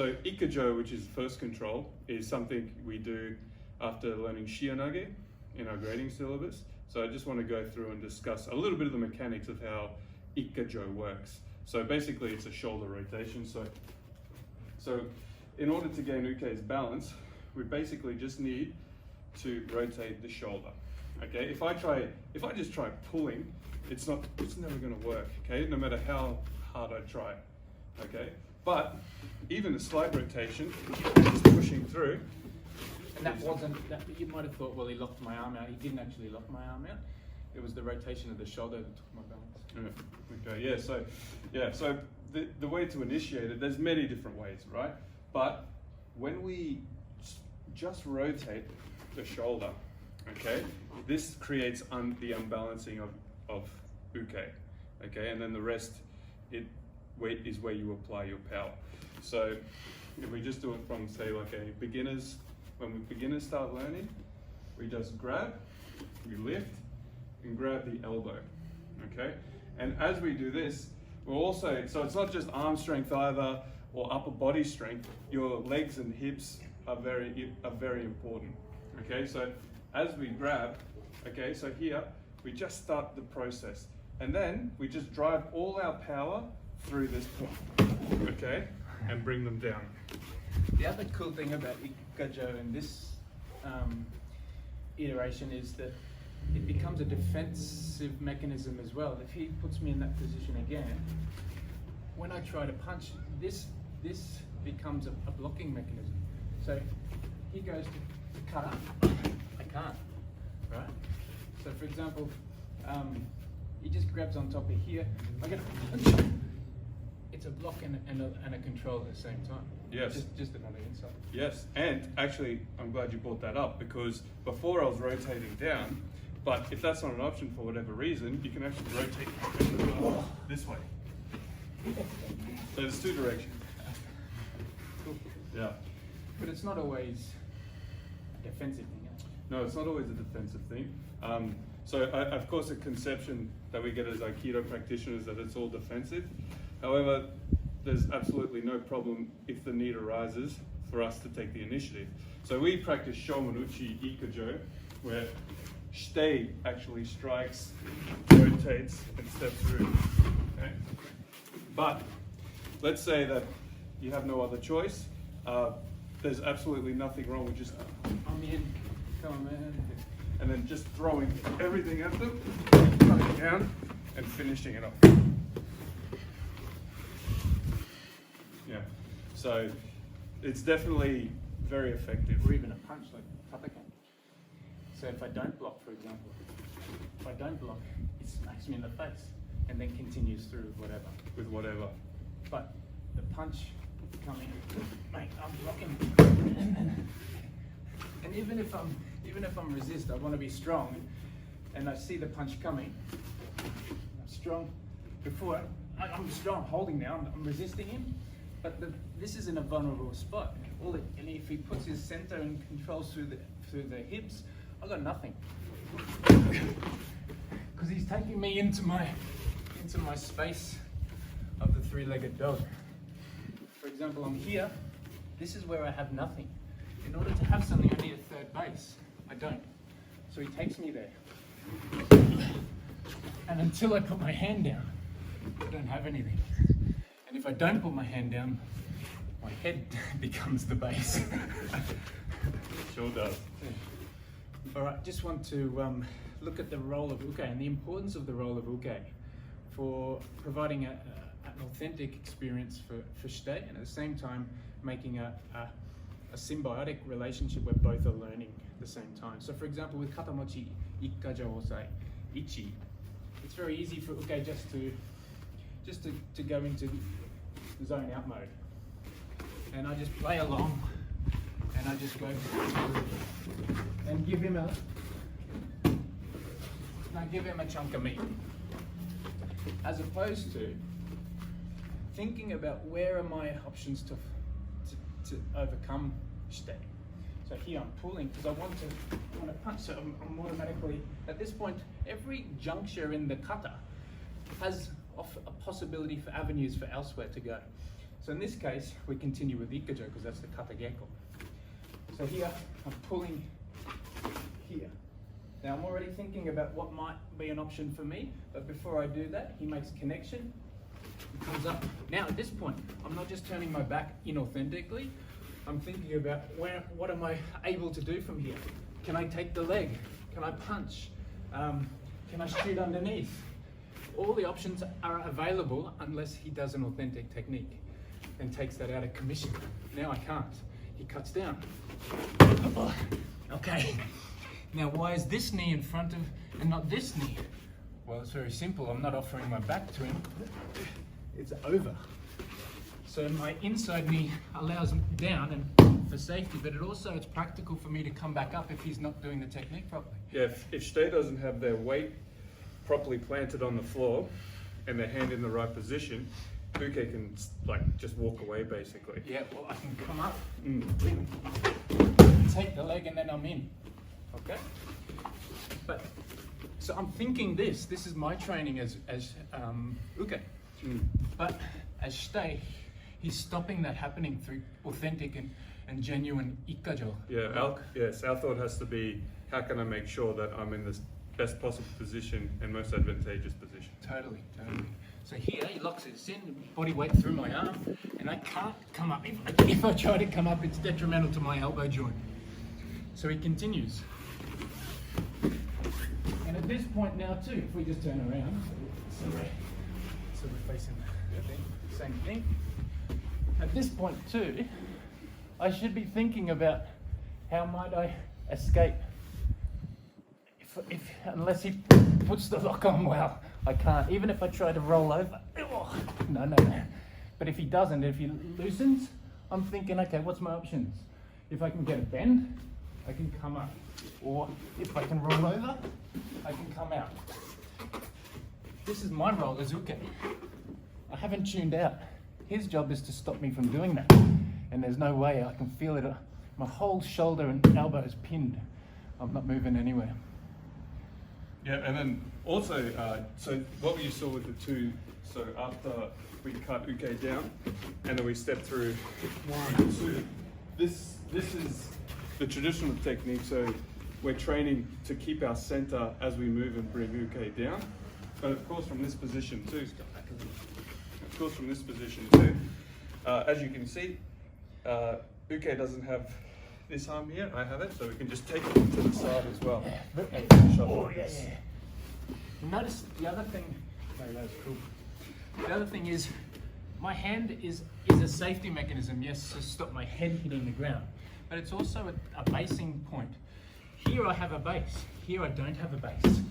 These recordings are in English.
So Ikkajo, which is first control, is something we do after learning Shionage in our grading syllabus. So I just want to go through and discuss a little bit of the mechanics of how Ikkajo works. So basically it's a shoulder rotation. So in order to gain Uke's balance, we basically just need to rotate the shoulder. Okay, if I just try pulling, it's never going to work. Okay, no matter how hard I try. Okay, but even a slight rotation, just pushing through. And that wasn't that. You might have thought, well, he locked my arm out. He didn't actually lock my arm out. It was the rotation of the shoulder that took my balance. Yeah. Okay. So the way to initiate it, there's many different ways, right? But when we just rotate the shoulder, okay, this creates the unbalancing of uke, okay, and then the rest is where you apply your power. So if we just do it from, say, like when beginners start learning, we just grab, we lift, and grab the elbow, okay? And as we do this, we're also, so it's not just arm strength either, or upper body strength, your legs and hips are very important, okay? So as we grab, okay, so here, we just start the process. And then we just drive all our power through this point, okay? And bring them down. The other cool thing about Ikkajo in this iteration is that it becomes a defensive mechanism as well. If he puts me in that position again, when I try to punch, this becomes a blocking mechanism. So he goes to cut up, I can't, right? So for example, he just grabs on top of here, I get a punch. It's a block and a control at the same time. Yes. Just another insight. Yes, and actually, I'm glad you brought that up, because before I was rotating down, but if that's not an option for whatever reason, you can actually rotate this way. So there's two directions. Cool. Yeah. But it's not always a defensive thing. No, it's not always a defensive thing. So of course, a conception that we get as Aikido practitioners that it's all defensive. However, there's absolutely no problem if the need arises for us to take the initiative. So we practice shomen-uchi Ikkajo, where shite actually strikes, rotates, and steps through. Okay? But let's say that you have no other choice. There's absolutely nothing wrong with just I'm in, come on, man. And then just throwing everything at them, coming down, and finishing it off. Yeah, so it's definitely very effective. Or even a punch like Tatakan. So if I don't block, for example, if I don't block, it smacks me in the face and then continues through whatever. With whatever. But the punch coming, mate, I'm blocking. And even if I'm resist, I want to be strong, and I see the punch coming. I'm strong. Before I'm strong, holding now. I'm resisting him, but this is in a vulnerable spot. And if he puts his center and controls through the hips, I got nothing. Because he's taking me into my space of the three-legged dog. For example, I'm here. This is where I have nothing. In order to have something, I need a third base. I don't. So he takes me there. And until I put my hand down, I don't have anything. And if I don't put my hand down, my head becomes the base. Sure does. All right, just want to look at the role of uke and the importance of the role of uke for providing an authentic experience for shite, and at the same time making a symbiotic relationship where both are learning at the same time. So for example, with katamochi Ikkajo or say ichi, it's very easy for uke just to go into zone out mode. And I just play along and I just go and give him a chunk of meat. As opposed to thinking about where are my options to overcome shite. So here I'm pulling because I want to punch. So I'm automatically at this point. Every juncture in the kata has a possibility for avenues for elsewhere to go. So in this case, we continue with Ikkajo because that's the kata gecko. So here, I'm pulling here. Now I'm already thinking about what might be an option for me, but before I do that, he makes a connection, he comes up. Now at this point, I'm not just turning my back inauthentically, I'm thinking about what am I able to do from here? Can I take the leg? Can I punch? Can I shoot underneath? All the options are available unless he does an authentic technique and takes that out of commission. Now I can't. He cuts down. Okay. Now why is this knee in front of and not this knee? Well, it's very simple. I'm not offering my back to him. It's over. So my inside knee allows him down and for safety, but it's practical for me to come back up if he's not doing the technique properly. Yeah, if Shite doesn't have their weight properly planted on the floor and their hand in the right position, Uke can just walk away basically. Yeah, well I can come up, take the leg and then I'm in, okay? But, so I'm thinking this is my training as Uke. But as Shite, he's stopping that happening through authentic and genuine Ikkajo. Yeah, our thought has to be, how can I make sure that I'm in the best possible position and most advantageous position? Totally. So here he locks his in, body weight through my arm, and I can't come up. If I try to come up, it's detrimental to my elbow joint. So he continues. And at this point now too, if we just turn around, so we're facing the same thing. At this point too, I should be thinking about how might I escape unless he puts the lock on. Well, I can't. Even if I try to roll over, no. But if he doesn't, if he loosens, I'm thinking, okay, what's my options? If I can get a bend, I can come up. Or if I can roll over, I can come out. This is my role as Uke. I haven't tuned out. His job is to stop me from doing that. And there's no way I can feel it. My whole shoulder and elbow is pinned. I'm not moving anywhere. Yeah, and then also, so what you saw with the two, so after we cut Uke down, and then we step through 1, 2. This is the traditional technique, so we're training to keep our center as we move and bring Uke down. But of course from this position too, as you can see, Uke doesn't have this arm here, I have it, so we can just take it to the side as well. Yeah. Notice the other thing, that's cool. The other thing is, my hand is a safety mechanism, yes, to stop my head hitting the ground, but it's also a basing point. Here I have a base, here I don't have a base.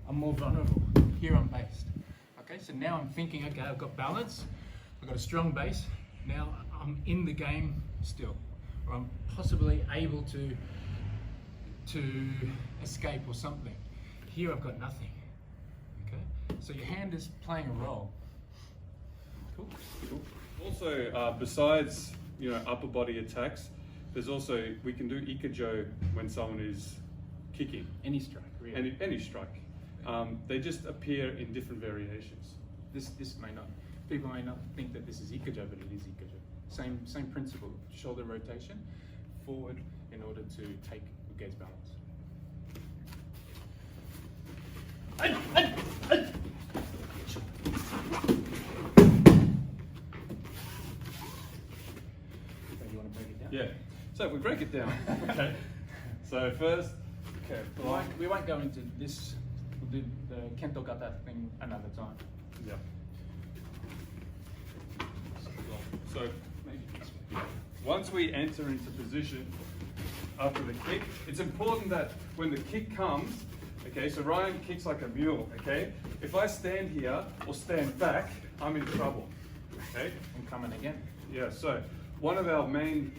I'm more vulnerable, here I'm based. Okay, so now I'm thinking, okay, I've got balance, I've got a strong base, now I'm in the game still, or I'm possibly able to escape or something. Here I've got nothing. Okay, so your hand is playing a role. Cool. Also, besides upper body attacks, there's also, we can do Ikkajo when someone is kicking. Any strike, really. Any strike. They just appear in different variations. This people may not think that this is Ikkajo, but it is Ikkajo. Same principle, shoulder rotation, forward in order to take Uke's balance. You want to break it down? Yeah. So if we break it down, okay. So first, okay. We won't go into this. We'll do the kento kata thing another time. Yeah. So once we enter into position after the kick, it's important that when the kick comes, okay, so Ryan kicks like a mule, okay? If I stand here or stand back, I'm in trouble, okay? I'm coming again. Yeah, so one of our main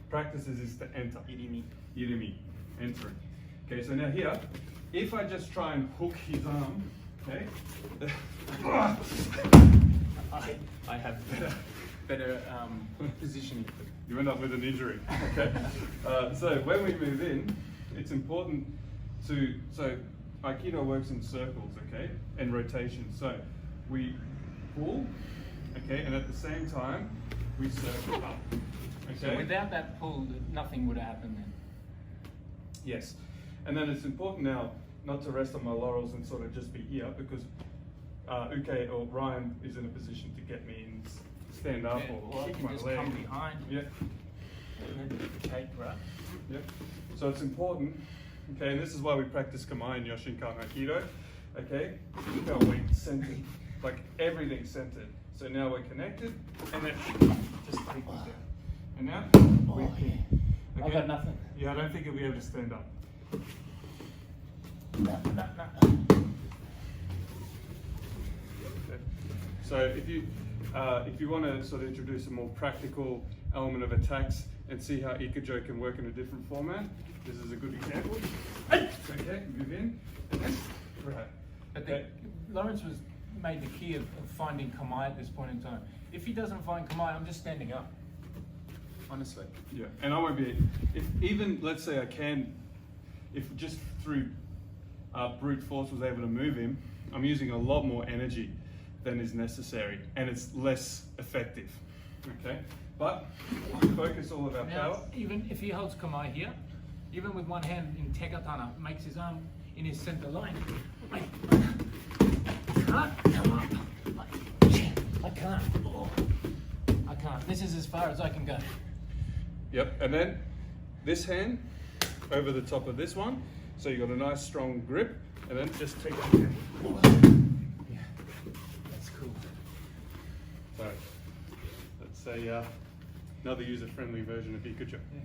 practices is to enter. Irimi, entering. Okay, so now here, if I just try and hook his arm, okay? I have better positioning. You end up with an injury, okay? So when we move in, it's important so Aikido works in circles, okay? And rotation. So we pull, okay, and at the same time, we circle up, okay? So without that pull, nothing would happen then? Yes, and then it's important now not to rest on my laurels and sort of just be here, because Uke or Ryan is in a position to get me in, stand up or I kick can my just leg. come behind. Yeah. And then take, right? Yeah. So it's important, okay, and this is why we practice kamae and Yoshinkan Aikido, okay? Look how we're centered, like everything's centered. So now we're connected, and then just take it down. And now, we can. I've got nothing. Yeah, I don't think you'll be able to stand up. No. Okay. So if you want to sort of introduce a more practical element of attacks and see how Ikkajo can work in a different format, this is a good example. Okay, move in, and then grab. But Lawrence made the key of finding kamae at this point in time. If he doesn't find kamae, I'm just standing up. Honestly. Yeah, and I won't be, even let's say I can, if just through brute force was able to move him, I'm using a lot more energy than is necessary, and it's less effective, okay? But we focus all of our Now, power. even if he holds kamae here, even with one hand in tekatana, makes his arm in his center line. I can't come up. I can't. Oh, I can't. This is as far as I can go. Yep, and then this hand over the top of this one, so you got a nice strong grip, and then just take it down. Yeah, that's cool. So that's another user-friendly version of Ikkajo. Yeah.